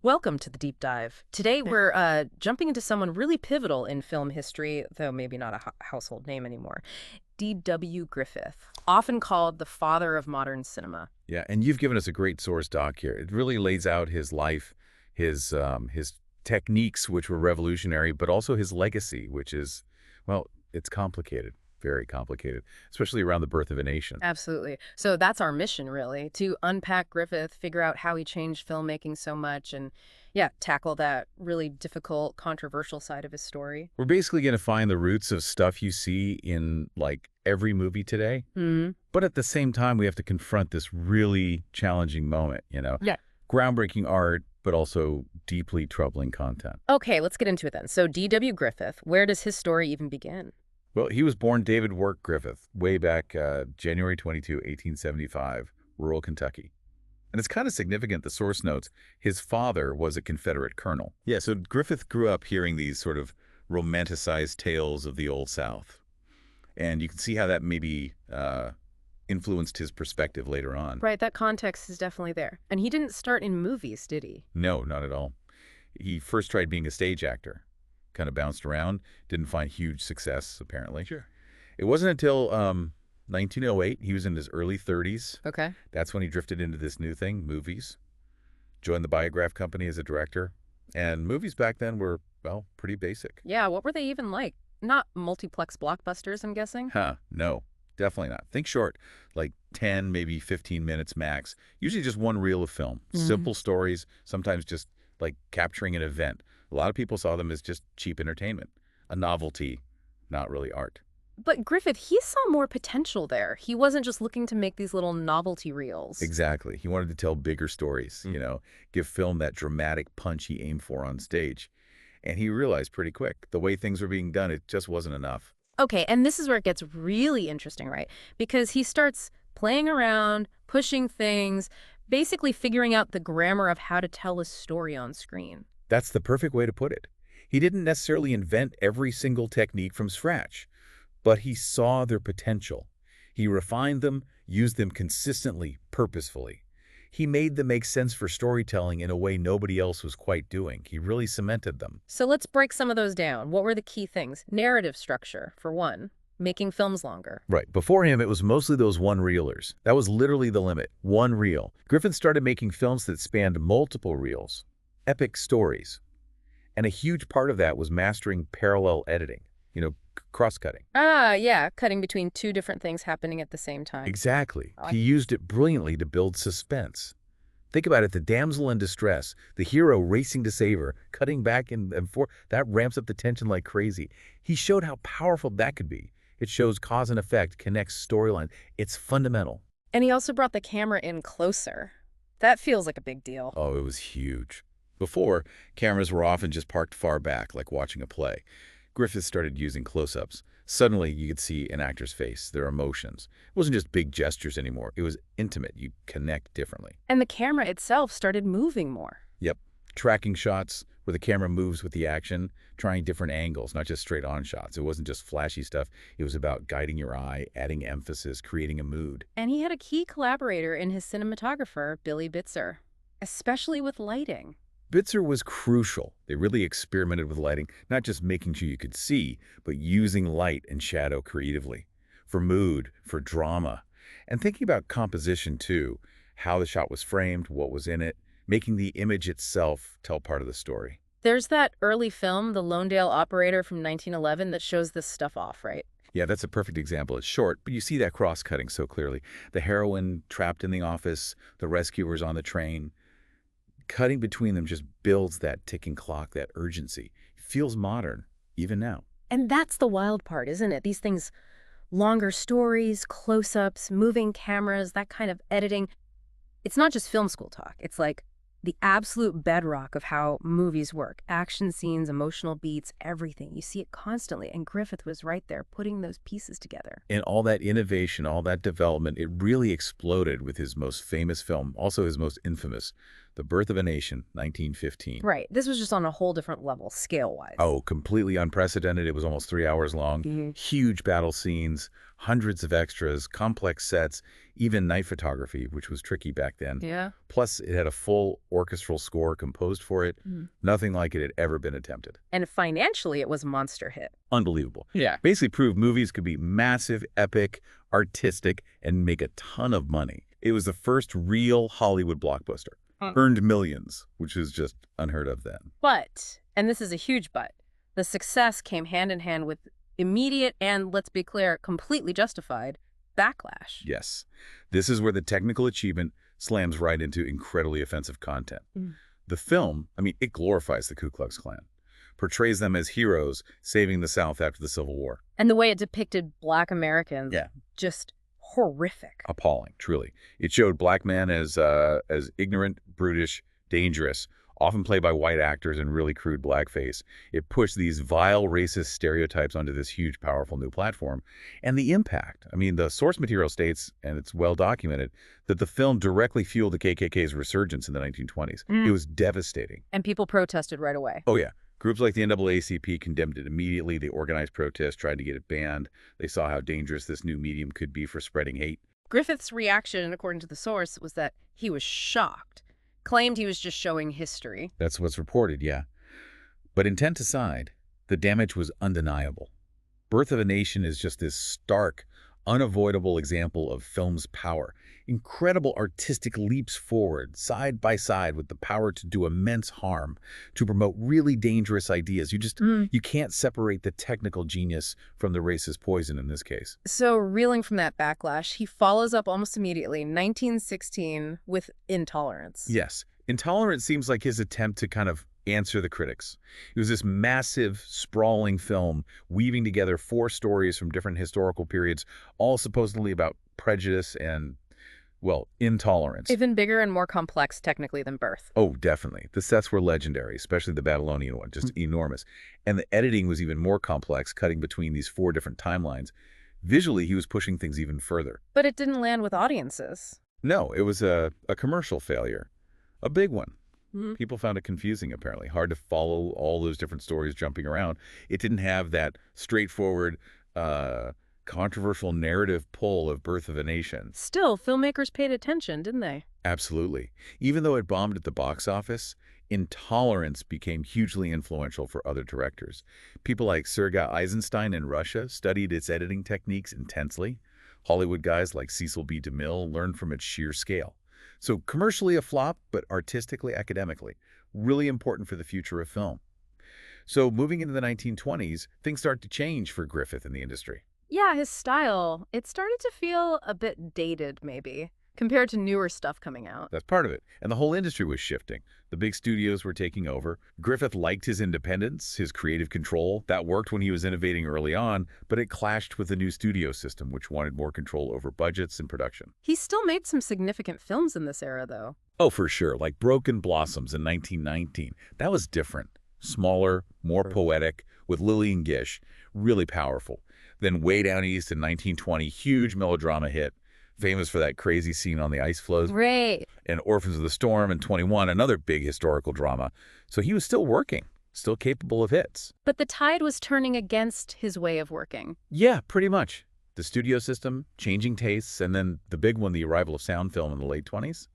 Welcome to the deep dive. Today we're jumping into someone really pivotal in film history, though maybe not a household name anymore. D.W. Griffith, often called the father of modern cinema. Yeah, and you've given us a great source doc here. It really lays out his life, his techniques, which were revolutionary, but also his legacy, which is, well, it's complicated, very complicated, especially around the birth of a nation. Absolutely. So that's our mission, really, to unpack Griffith, figure out how he changed filmmaking so much, and yeah, tackle that really difficult, controversial side of his story. We're basically going to find the roots of stuff you see in like every movie today, but at the same time, we have to confront this really challenging moment. Yeah. Groundbreaking art, but also deeply troubling content. Okay, let's get into it then. So D.W. Griffith, where does his story even begin? Well, he was born David Work Griffith way back January 22, 1875, rural Kentucky. And it's kind of significant, the source notes, his father was a Confederate colonel. Yeah, so Griffith grew up hearing these sort of romanticized tales of the Old South. And you can see how that maybe influenced his perspective later on. Right, that context is definitely there. And he didn't start in movies, did he? No, not at all. He first tried being a stage actor, kind of bounced around, didn't find huge success, apparently. Sure. It wasn't until 1908, he was in his early 30s. Okay. That's when he drifted into this new thing, movies. Joined the Biograph Company as a director. And movies back then were, well, pretty basic. Yeah, what were they even like? Not multiplex blockbusters, I'm guessing? No, definitely not. Think short, like 10, maybe 15 minutes max. Usually just one reel of film. Simple stories, sometimes just like capturing an event. A lot of people saw them as just cheap entertainment, a novelty, not really art. But Griffith, he saw more potential there. He wasn't just looking to make these little novelty reels. Exactly. He wanted to tell bigger stories, give film that dramatic punch he aimed for on stage. And he realized pretty quick, the way things were being done, it just wasn't enough. Okay, and this is where it gets really interesting, right? Because he starts playing around, pushing things, basically figuring out the grammar of how to tell a story on screen. That's the perfect way to put it. He didn't necessarily invent every single technique from scratch, but he saw their potential. He refined them, used them consistently, purposefully. He made them make sense for storytelling in a way nobody else was quite doing. He really cemented them. So let's break some of those down. What were the key things? Narrative structure, for one. Making films longer. Right. Before him, it was mostly those one-reelers. That was literally the limit. One reel. Griffith started making films that spanned multiple reels. Epic stories. And a huge part of that was mastering parallel editing, cross-cutting. Ah, yeah, cutting between two different things happening at the same time. Exactly. He used it brilliantly to build suspense. Think about it, the damsel in distress, the hero racing to save her, cutting back and forth, that ramps up the tension like crazy. He showed how powerful that could be. It shows cause and effect, connects storyline. It's fundamental. And he also brought the camera in closer. That feels like a big deal. Oh, it was huge. Before, cameras were often just parked far back, like watching a play. Griffith started using close-ups. Suddenly, you could see an actor's face, their emotions. It wasn't just big gestures anymore. It was intimate. You connect differently. And the camera itself started moving more. Yep. Tracking shots where the camera moves with the action, trying different angles, not just straight-on shots. It wasn't just flashy stuff. It was about guiding your eye, adding emphasis, creating a mood. And he had a key collaborator in his cinematographer, Billy Bitzer, especially with lighting. Bitzer was crucial. They really experimented with lighting, not just making sure you could see, but using light and shadow creatively, for mood, for drama, and thinking about composition too, how the shot was framed, what was in it, making the image itself tell part of the story. There's that early film, The Lonedale Operator from 1911, that shows this stuff off, right? Yeah, that's a perfect example. It's short, but you see that cross-cutting so clearly. The heroine trapped in the office, the rescuers on the train. Cutting between them just builds that ticking clock, that urgency. It feels modern, even now. And that's the wild part, isn't it? These things, longer stories, close-ups, moving cameras, that kind of editing. It's not just film school talk. It's like the absolute bedrock of how movies work. Action scenes, emotional beats, everything. You see it constantly. And Griffith was right there putting those pieces together. And all that innovation, all that development, it really exploded with his most famous film, also his most infamous, The Birth of a Nation, 1915. Right. This was just on a whole different level, scale-wise. Oh, completely unprecedented. It was almost 3 hours long. Huge battle scenes, hundreds of extras, complex sets, even night photography, which was tricky back then. Yeah. Plus, it had a full orchestral score composed for it. Nothing like it had ever been attempted. And financially, it was a monster hit. Unbelievable. Yeah. Basically proved movies could be massive, epic, artistic, and make a ton of money. It was the first real Hollywood blockbuster. Earned millions, which is just unheard of then. But, and this is a huge but, the success came hand in hand with immediate and, let's be clear, completely justified backlash. Yes. This is where the technical achievement slams right into incredibly offensive content. The film, it glorifies the Ku Klux Klan, portrays them as heroes saving the South after the Civil War. And the way it depicted Black Americans, just horrific. Appalling, truly. It showed black men as ignorant, brutish, dangerous, often played by white actors in really crude blackface. It pushed these vile racist stereotypes onto this huge, powerful new platform. And the impact, the source material states, and it's well documented, that the film directly fueled the KKK's resurgence in the 1920s. It was devastating. And people protested right away. Oh, yeah. Groups like the NAACP condemned it immediately. They organized protests, tried to get it banned. They saw how dangerous this new medium could be for spreading hate. Griffith's reaction, according to the source, was that he was shocked, claimed he was just showing history. That's what's reported, yeah. But intent aside, the damage was undeniable. Birth of a Nation is just this stark, unavoidable example of film's power. Incredible artistic leaps forward, side by side, with the power to do immense harm, to promote really dangerous ideas. You can't separate the technical genius from the racist poison in this case. So, reeling from that backlash, he follows up almost immediately, 1916, with Intolerance. Yes. Intolerance seems like his attempt to kind of answer the critics. It was this massive, sprawling film weaving together 4 stories from different historical periods, all supposedly about prejudice and, intolerance. Even bigger and more complex technically than Birth. Oh, definitely. The sets were legendary, especially the Babylonian one, just enormous. And the editing was even more complex, cutting between these 4 different timelines. Visually, he was pushing things even further. But it didn't land with audiences. No, it was a commercial failure. A big one. People found it confusing, apparently. Hard to follow all those different stories jumping around. It didn't have that straightforward, controversial narrative pull of Birth of a Nation. Still, filmmakers paid attention, didn't they? Absolutely. Even though it bombed at the box office, Intolerance became hugely influential for other directors. People like Sergei Eisenstein in Russia studied its editing techniques intensely. Hollywood guys like Cecil B. DeMille learned from its sheer scale. So commercially a flop, but artistically, academically, really important for the future of film. So moving into the 1920s, things start to change for Griffith in the industry. Yeah, his style, it started to feel a bit dated, maybe, compared to newer stuff coming out. That's part of it. And the whole industry was shifting. The big studios were taking over. Griffith liked his independence, his creative control. That worked when he was innovating early on, but it clashed with the new studio system, which wanted more control over budgets and production. He still made some significant films in this era, though. Oh, for sure. Like Broken Blossoms in 1919. That was different. Smaller, more poetic, with Lillian Gish. Really powerful. Then Way Down East in 1920, huge melodrama hit. Famous for that crazy scene on the ice floes. Right. And Orphans of the Storm in 21, another big historical drama. So he was still working, still capable of hits. But the tide was turning against his way of working. Yeah, pretty much. The studio system, changing tastes, and then the big one, the arrival of sound film in the late 20s.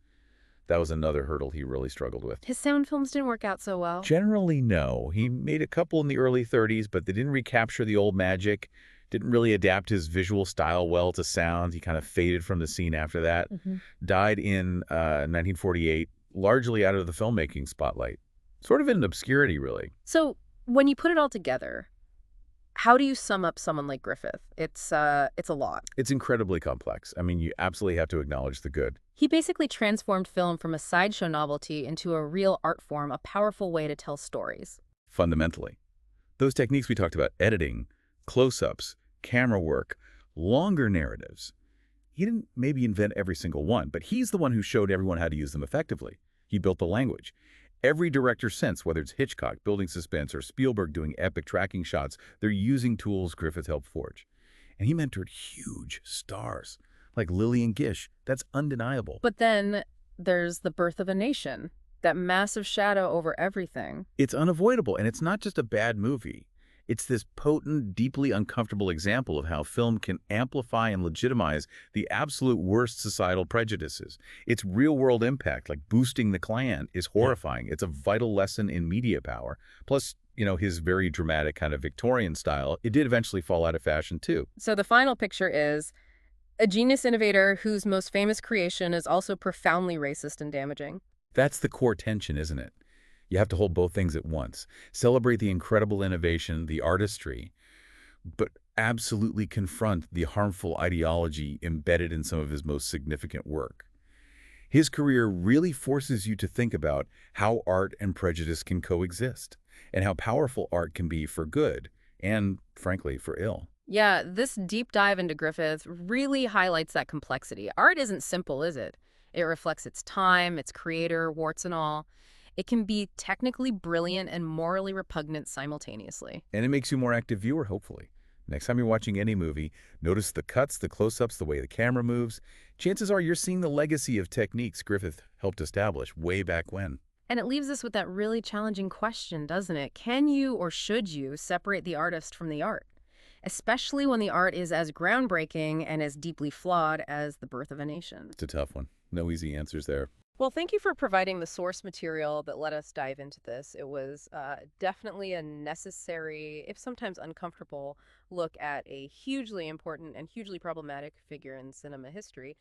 That was another hurdle he really struggled with. His sound films didn't work out so well. Generally, no. He made a couple in the early 30s, but they didn't recapture the old magic. Didn't really adapt his visual style well to sound. He kind of faded from the scene after that. Died in 1948, largely out of the filmmaking spotlight. Sort of in obscurity, really. So when you put it all together, how do you sum up someone like Griffith? It's a lot. It's incredibly complex. You absolutely have to acknowledge the good. He basically transformed film from a sideshow novelty into a real art form, a powerful way to tell stories. Fundamentally. Those techniques we talked about, editing, close-ups, camera work, longer narratives. He didn't maybe invent every single one, but he's the one who showed everyone how to use them effectively. He built the language. Every director since, whether it's Hitchcock building suspense or Spielberg doing epic tracking shots, they're using tools Griffith helped forge. And he mentored huge stars like Lillian Gish. That's undeniable. But then there's The Birth of a Nation. That massive shadow over everything. It's unavoidable, and it's not just a bad movie. It's this potent, deeply uncomfortable example of how film can amplify and legitimize the absolute worst societal prejudices. Its real-world impact, like boosting the Klan, is horrifying. It's a vital lesson in media power. Plus, his very dramatic kind of Victorian style, it did eventually fall out of fashion too. So the final picture is a genius innovator whose most famous creation is also profoundly racist and damaging. That's the core tension, isn't it? You have to hold both things at once. Celebrate the incredible innovation, the artistry, but absolutely confront the harmful ideology embedded in some of his most significant work. His career really forces you to think about how art and prejudice can coexist, and how powerful art can be for good and, frankly, for ill. Yeah, this deep dive into Griffith really highlights that complexity. Art isn't simple, is it? It reflects its time, its creator, warts and all. It can be technically brilliant and morally repugnant simultaneously. And it makes you a more active viewer, hopefully. Next time you're watching any movie, notice the cuts, the close-ups, the way the camera moves. Chances are you're seeing the legacy of techniques Griffith helped establish way back when. And it leaves us with that really challenging question, doesn't it? Can you or should you separate the artist from the art? Especially when the art is as groundbreaking and as deeply flawed as the birth of a nation. It's a tough one. No easy answers there. Well, thank you for providing the source material that let us dive into this. It was definitely a necessary, if sometimes uncomfortable, look at a hugely important and hugely problematic figure in cinema history.